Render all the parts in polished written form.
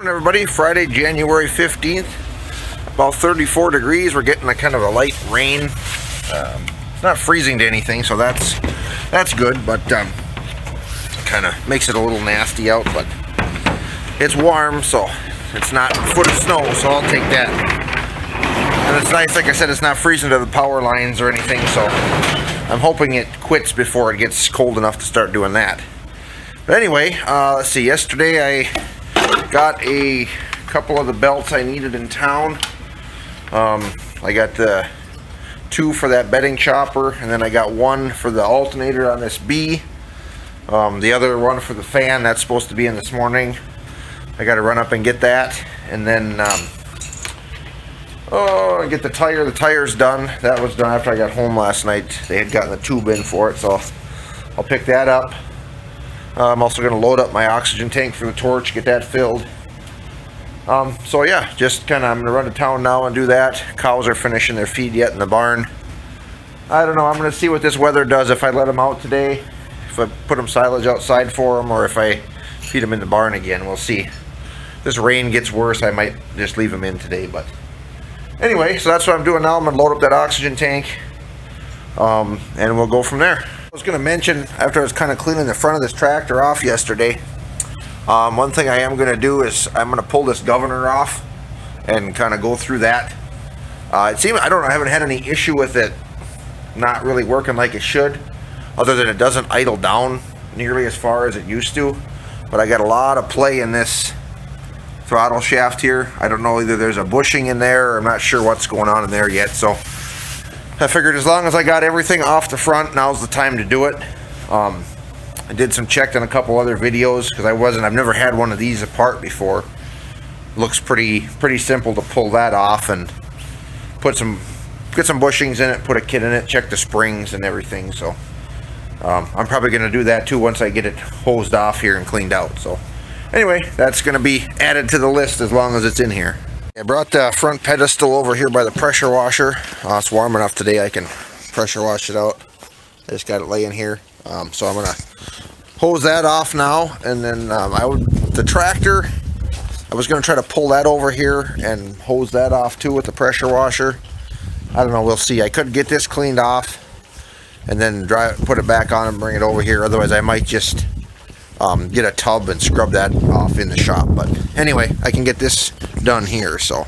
Everybody, Friday, January 15th, about 34 degrees. We're getting a kind of a light rain. It's not freezing to anything, so that's good, but kind of makes it a little nasty out, but it's warm, so it's not a foot of snow, so I'll take that. And it's nice, like I said, it's not freezing to the power lines or anything, so I'm hoping it quits before it gets cold enough to start doing that. But anyway, let's see, yesterday I got a couple of the belts I needed in town. I got the 2 for that bedding chopper, and then I got 1 for the alternator on this B. The other one for the fan, that's supposed to be in this morning. I got to run up and get that, and then get the tire. The tire's done. That was done after I got home last night. They had gotten the tube in for it, so I'll pick that up. I'm also going to load up my oxygen tank for the torch, get that filled. So yeah, just kind of, I'm going to run to town now and do that. Cows are finishing their feed yet in the barn. I don't know, I'm going to see what this weather does, if I let them out today, if I put them silage outside for them, or if I feed them in the barn again. We'll see. If this rain gets worse, I might just leave them in today, but anyway, so that's what I'm doing now. I'm going to load up that oxygen tank, and we'll go from there. I was going to mention, after I was kind of cleaning the front of this tractor off yesterday, one thing I am going to do is I'm going to pull this governor off and kind of go through that. It seems, I haven't had any issue with it not really working like it should, other than it doesn't idle down nearly as far as it used to. But I got a lot of play in this throttle shaft here. I don't know, either there's a bushing in there, or I'm not sure what's going on in there yet. So I figured as long as I got everything off the front, now's the time to do it. I did some checked on a couple other videos, because I've never had one of these apart before. Looks pretty simple to pull that off and get some bushings in it, put a kit in it, check the springs and everything. So I'm probably going to do that too once I get it hosed off here and cleaned out. So anyway, that's going to be added to the list as long as it's in here. I brought the front pedestal over here by the pressure washer. It's warm enough today I can pressure wash it out. I just got it laying here. So I'm going to hose that off now, and then the tractor, I was going to try to pull that over here and hose that off too with the pressure washer. I don't know, we'll see. I could get this cleaned off and then put it back on and bring it over here. Otherwise I might just get a tub and scrub that off in the shop. But anyway, I can get this done here, so.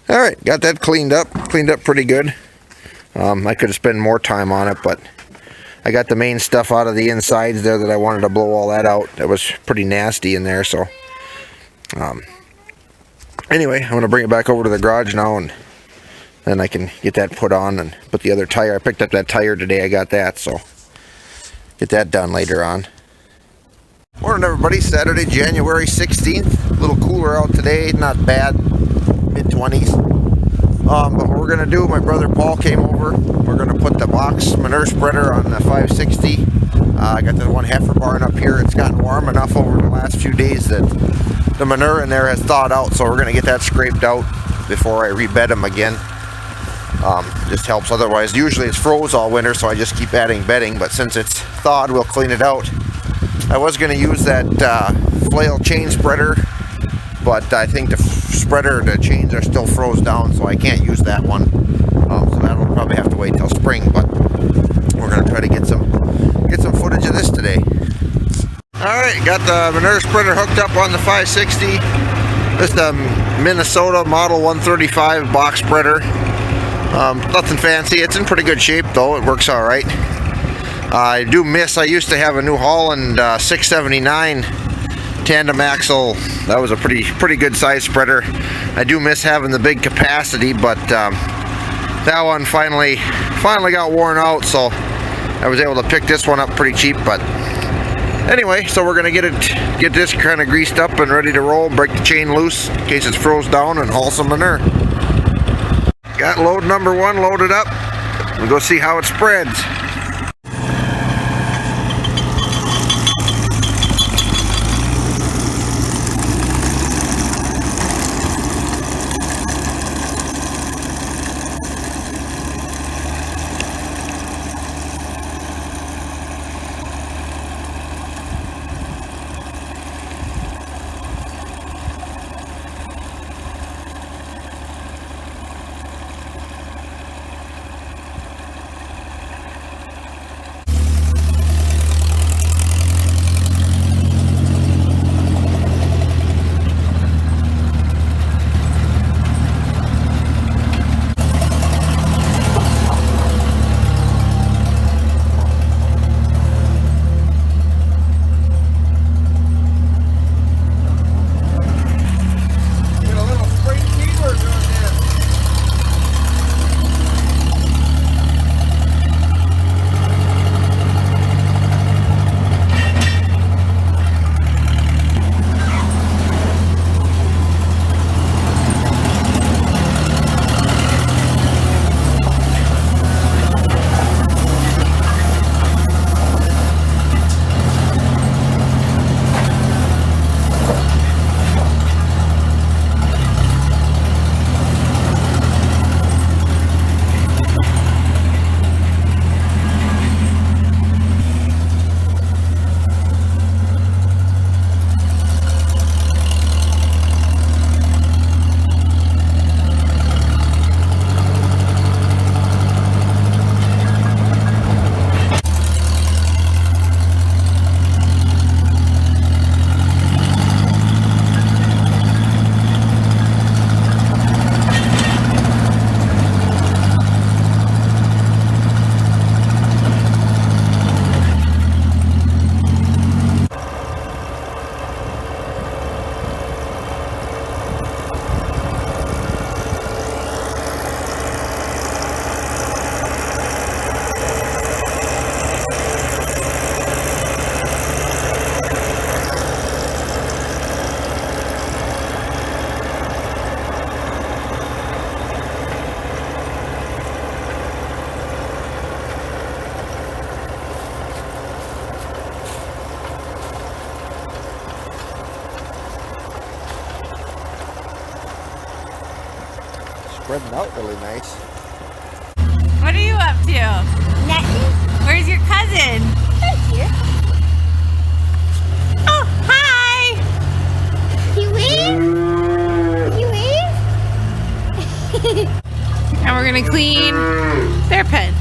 Alright, got that cleaned up pretty good. I could have spent more time on it, but I got the main stuff out of the insides there that I wanted to blow all that out. That was pretty nasty in there, so anyway, I'm going to bring it back over to the garage now, and then I can get that put on and put the other tire. I picked up that tire today, I got that, so get that done later on. Morning everybody, Saturday, January 16th. A little cooler out today, not bad, mid-20s. But what we're going to do, my brother Paul came over. We're going to put the box manure spreader on the 560. I got the one heifer barn up here. It's gotten warm enough over the last few days that the manure in there has thawed out, so we're going to get that scraped out before I rebed them again. Just helps. Otherwise, usually it's froze all winter, so I just keep adding bedding, but since it's thawed, we'll clean it out. I was going to use that flail chain spreader, but I think the chains are still froze down, so I can't use that one. So that'll probably have to wait till spring, but we're going to try to get some footage of this today. Alright, got the manure spreader hooked up on the 560. This is the Minnesota Model 135 box spreader. Nothing fancy. It's in pretty good shape though. It works alright. I do miss, I used to have a New Holland 679 tandem axle. That was a pretty good size spreader. I do miss having the big capacity, but that one finally got worn out, so I was able to pick this one up pretty cheap. But anyway, so we're gonna get this kind of greased up and ready to roll, break the chain loose in case it's froze down, and haul some manure. Got load number 1 loaded up. We'll go see how it spreads. spreading out really nice. What are you up to? Nothing. Where's your cousin? Here. Oh, hi! You wave? You wave? And we're gonna clean their pen.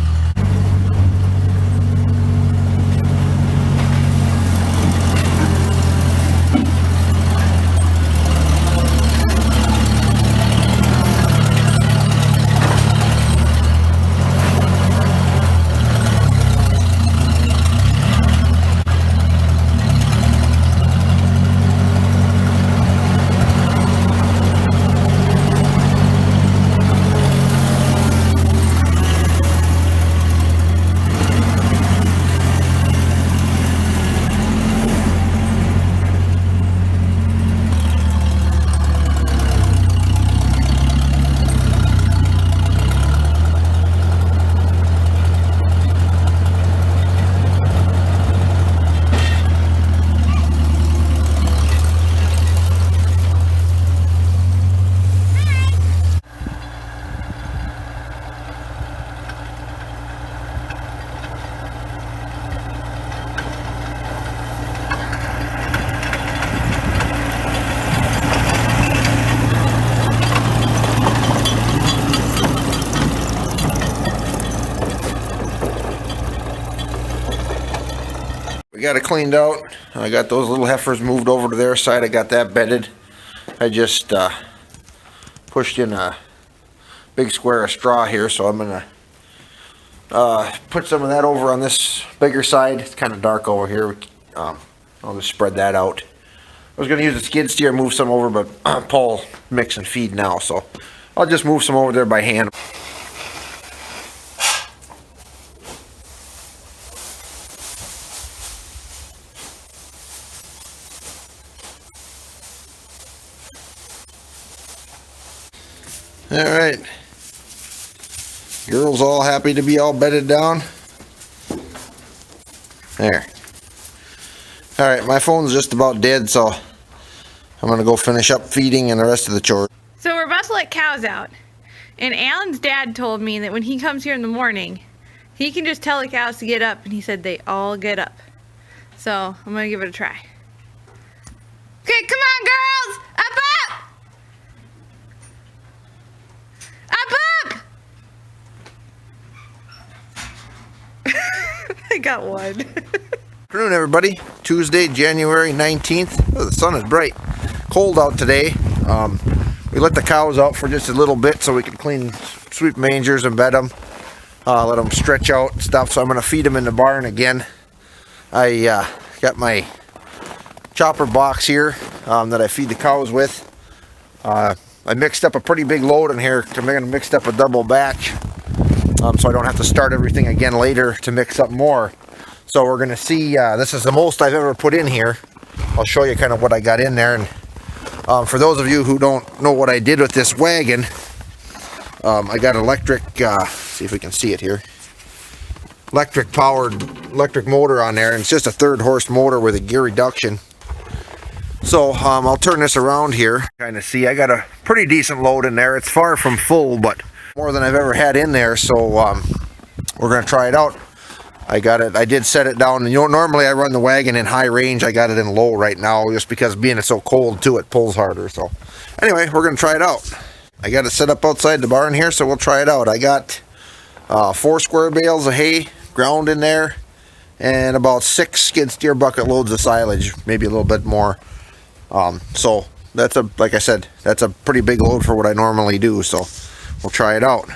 We got it cleaned out. I got those little heifers moved over to their side. I got that bedded. I just pushed in a big square of straw here, so I'm gonna put some of that over on this bigger side. It's kind of dark over here. I'll just spread that out. I was gonna use a skid steer, move some over, but Paul mix and feed now, so I'll just move some over there by hand. All right, girls all happy to be all bedded down. There. All right, my phone's just about dead, so I'm gonna go finish up feeding and the rest of the chores. So we're about to let cows out. And Alan's dad told me that when he comes here in the morning, he can just tell the cows to get up, and he said they all get up. So I'm gonna give it a try. Okay, come on girls! Up, up! Up, up! I got one. Good afternoon, everybody. Tuesday, January 19th. Oh, the sun is bright. Cold out today. We let the cows out for just a little bit so we can clean, sweep mangers and bed them. Let them stretch out and stuff. So I'm going to feed them in the barn again. I got my chopper box here that I feed the cows with. I mixed up a pretty big load in here. I'm going to mix up a double batch. So I don't have to start everything again later to mix up more. So we're going to see, this is the most I've ever put in here. I'll show you kind of what I got in there. And for those of you who don't know what I did with this wagon, I got electric, see if we can see it here. Electric motor on there, and it's just a 3rd horse motor with a gear reduction. So I'll turn this around here, kind of see. I got a pretty decent load in there. It's far from full, but more than I've ever had in there. So we're going to try it out. I did set it down. You know, normally I run the wagon in high range. I got it in low right now just because being it's so cold too, it pulls harder. So anyway, we're going to try it out. I got it set up outside the barn here, so we'll try it out. I got 4 square bales of hay ground in there and about 6 skid steer bucket loads of silage, maybe a little bit more. So that's like I said, that's a pretty big load for what I normally do. So we'll try it out.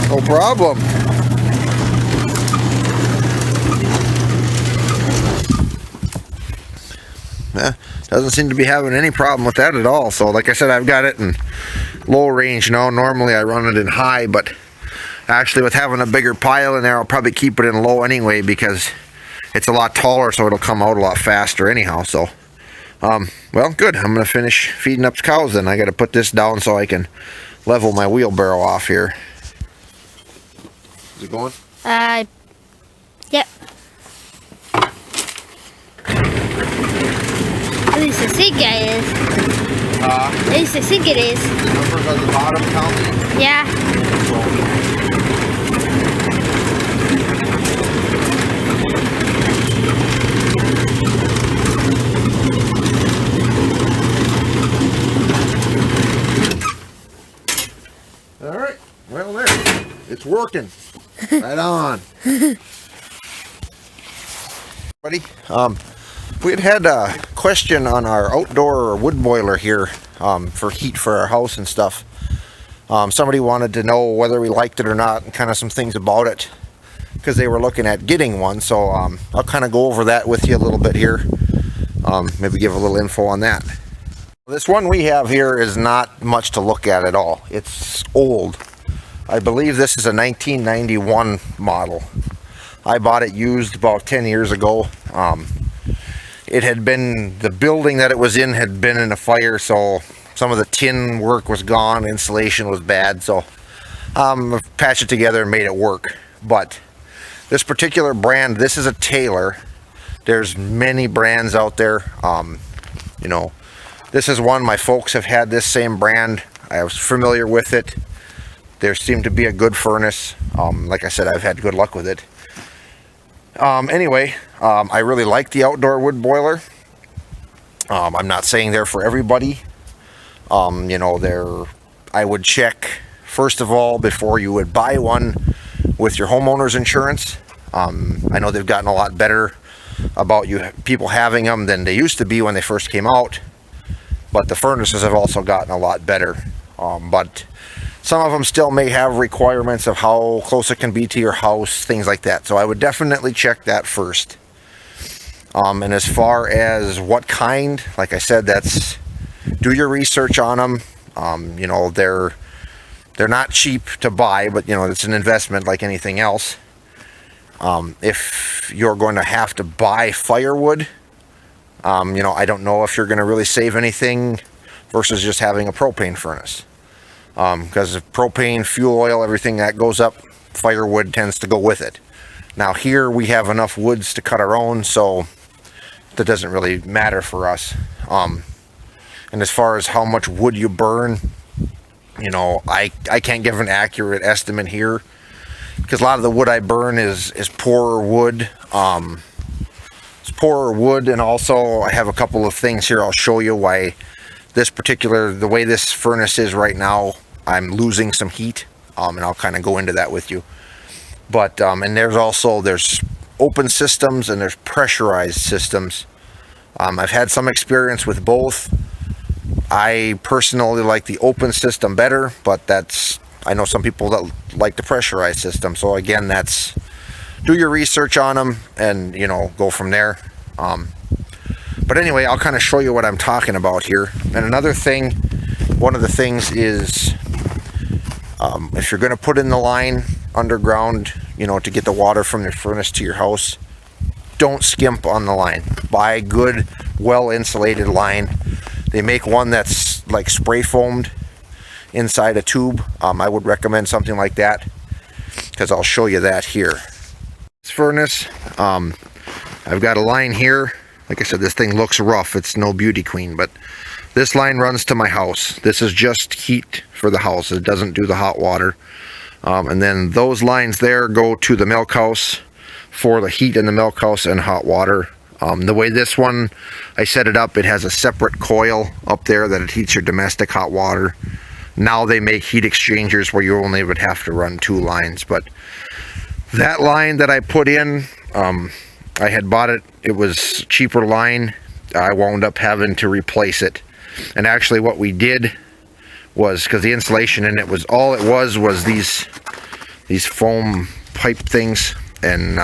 No problem. Yeah, doesn't seem to be having any problem with that at all. So like I said, I've got it in low range now. Normally I run it in high, but actually with having a bigger pile in there, I'll probably keep it in low anyway because it's a lot taller, so it'll come out a lot faster anyhow. So well, good. I'm gonna finish feeding up the cows then. I got to put this down so I can level my wheelbarrow off here. Is it going? Yep. At least I think it is. At least I think it is. Numbers on the bottom counting. Yeah. All right. Well, there. It's working. Right on. Buddy, we had a question on our outdoor wood boiler here for heat for our house and stuff. Somebody wanted to know whether we liked it or not and kind of some things about it because they were looking at getting one. So I'll kind of go over that with you a little bit here. Maybe give a little info on that. This one we have here is not much to look at all. It's old. I believe this is a 1991 model. I bought it used about 10 years ago. It had been, the building that it was in had been in a fire, so some of the tin work was gone, insulation was bad, so patched it together and made it work. But this particular brand, this is a Taylor. There's many brands out there. You know, this is one, my folks have had this same brand. I was familiar with it. There seemed to be a good furnace. Like I said, I've had good luck with it. Anyway, I really like the outdoor wood boiler. I'm not saying they're for everybody. You know, I would check, first of all, before you would buy one with your homeowner's insurance. I know they've gotten a lot better about people having them than they used to be when they first came out. But the furnaces have also gotten a lot better. But some of them still may have requirements of how close it can be to your house, things like that. So I would definitely check that first. And as far as what kind, like I said, do your research on them. You know, they're not cheap to buy, but you know, it's an investment like anything else. If you're going to have to buy firewood, you know, I don't know if you're going to really save anything versus just having a propane furnace. Because of propane, fuel oil, everything that goes up, firewood tends to go with it. Now here we have enough woods to cut our own, so that doesn't really matter for us. And as far as how much wood you burn, you know, I can't give an accurate estimate here because a lot of the wood I burn is poorer wood. It's poorer wood, and also I have a couple of things here I'll show you why the way this furnace is right now, I'm losing some heat, and I'll kind of go into that with you. But and there's open systems and there's pressurized systems. I've had some experience with both. I personally like the open system better, but I know some people that like the pressurized system. So again, do your research on them and, you know, go from there. But anyway, I'll kind of show you what I'm talking about here. And another thing, one of the things is, if you're going to put in the line underground, you know, to get the water from your furnace to your house, don't skimp on the line. Buy a good, well-insulated line. They make one that's like spray foamed inside a tube. I would recommend something like that because I'll show you that here. This furnace, I've got a line here. Like I said, this thing looks rough. It's no beauty queen, but this line runs to my house. This is just heat for the house. It doesn't do the hot water. And then those lines there go to the milk house for the heat in the milk house and hot water. The way this one, I set it up, it has a separate coil up there that it heats your domestic hot water. Now they make heat exchangers where you only would have to run 2 lines. But that line that I put in, I had bought it. It was a cheaper line. I wound up having to replace it. And actually what we did was, because the insulation in it was, all it was these foam pipe things. And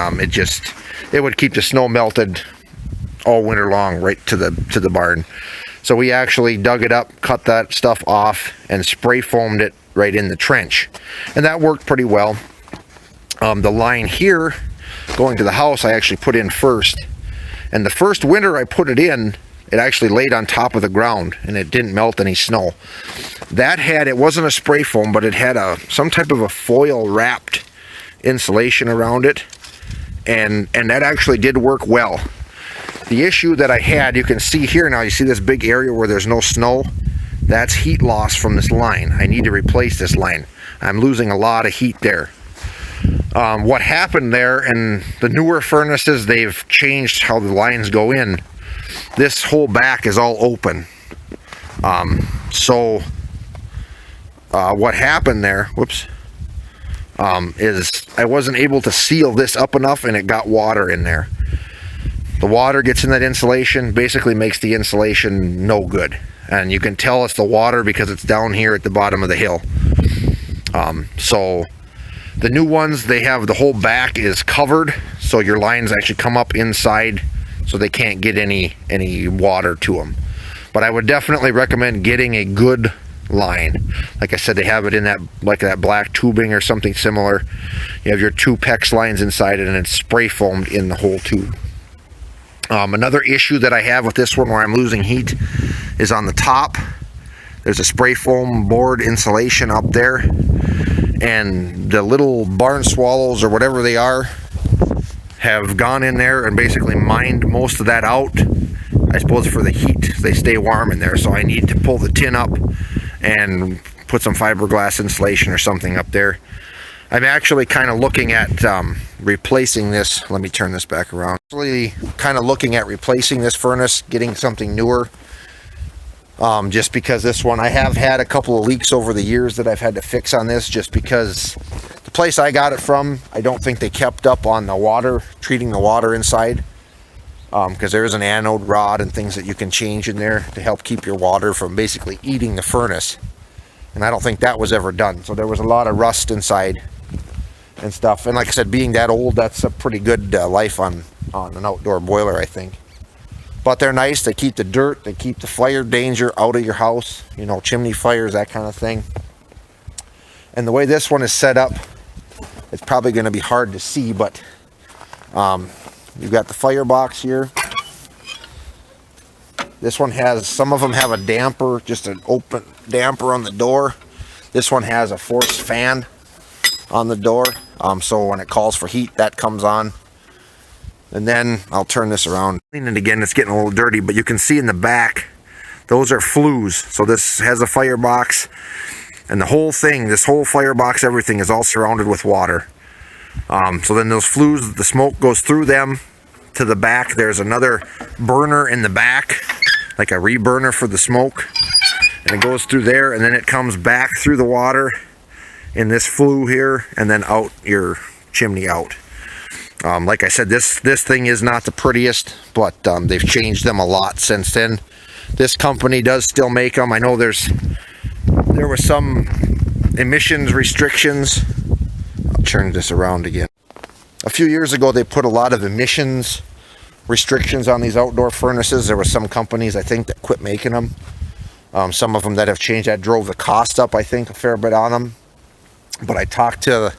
it would keep the snow melted all winter long right to the barn. So we actually dug it up, cut that stuff off, and spray foamed it right in the trench. And that worked pretty well. The line here going to the house I actually put in first. And the first winter I put it in, it actually laid on top of the ground and it didn't melt any snow. It wasn't a spray foam, but it had some type of a foil wrapped insulation around it. And that actually did work well. The issue that I had, you can see here now, you see this big area where there's no snow? That's heat loss from this line. I need to replace this line. I'm losing a lot of heat there. What happened there, and the newer furnaces, they've changed how the lines go in. This whole back is all open. What happened there, whoops, is I wasn't able to seal this up enough, and it got water in there. The water gets in that insulation, basically makes the insulation no good. And you can tell it's the water because it's down here at the bottom of the hill. So the new ones, they have the whole back is covered, so your lines actually come up inside, so they can't get any water to them. But I would definitely recommend getting a good line. Like I said, they have it in that, like that black tubing or something similar. You have your 2 PEX lines inside it, and it's spray foamed in the whole tube. Another issue that I have with this one where I'm losing heat is on the top. There's a spray foam board insulation up there, and the little barn swallows or whatever they are have gone in there and basically mined most of that out, I suppose for the heat. They stay warm in there, so I need to pull the tin up and put some fiberglass insulation or something up there. I'm actually kind of looking at replacing this. Let me turn this back around. Actually kind of looking at replacing this furnace, getting something newer. Just because this one, I have had a couple of leaks over the years that I've had to fix on this, just because the place I got it from, I don't think they kept up on the water, treating the water inside. Because there is an anode rod and things that you can change in there to help keep your water from basically eating the furnace. And I don't think that was ever done. So there was a lot of rust inside and stuff. And like I said, being that old, that's a pretty good life on an outdoor boiler, I think. But they're nice. They keep the dirt, they keep the fire danger out of your house, you know, chimney fires, that kind of thing. And the way this one is set up, it's probably going to be hard to see, but you've got the firebox here. This one has, some of them have a damper, just an open damper on the door. This one has a forced fan on the door, so when it calls for heat, that comes on. And then I'll turn this around. And again, it's getting a little dirty, but you can see in the back, those are flues. So this has a firebox, and the whole thing, this whole firebox, everything is all surrounded with water. So then those flues, the smoke goes through them to the back. There's another burner in the back, like a reburner for the smoke, and it goes through there, and then it comes back through the water in this flue here, and then out your chimney out. Like I said, this thing is not the prettiest, but they've changed them a lot since then. This company does still make them. I know there was some emissions restrictions. I'll turn this around again. A few years ago, they put a lot of emissions restrictions on these outdoor furnaces. There were some companies, I think, that quit making them. Some of them that have changed. That drove the cost up, I think, a fair bit on them. But I talked to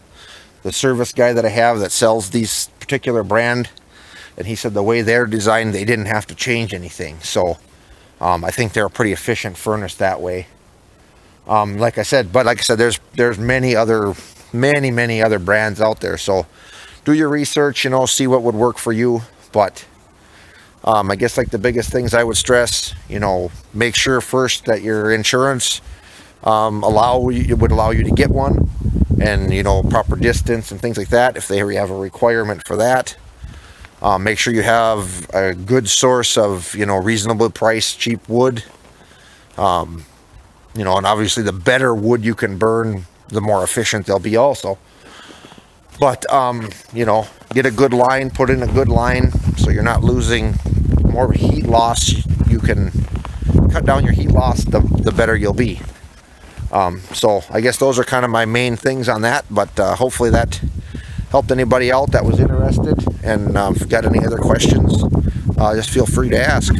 the service guy that I have that sells these particular brand, and he said the way they're designed, they didn't have to change anything. So I think they're a pretty efficient furnace that way. Like I said, there's many other brands out there. So do your research, you know, see what would work for you. But I guess like the biggest things I would stress, you know, make sure first that your insurance would allow you to get one, and you know, proper distance and things like that if they have a requirement for that. Make sure you have a good source of, you know, reasonably priced cheap wood. You know, and obviously the better wood you can burn, the more efficient they'll be also. But you know, get a good line, put in a good line, so you're not losing more heat loss. You can cut down your heat loss, the better you'll be. So I guess those are kind of my main things on that, but hopefully that helped anybody out that was interested. And if you've got any other questions, just feel free to ask.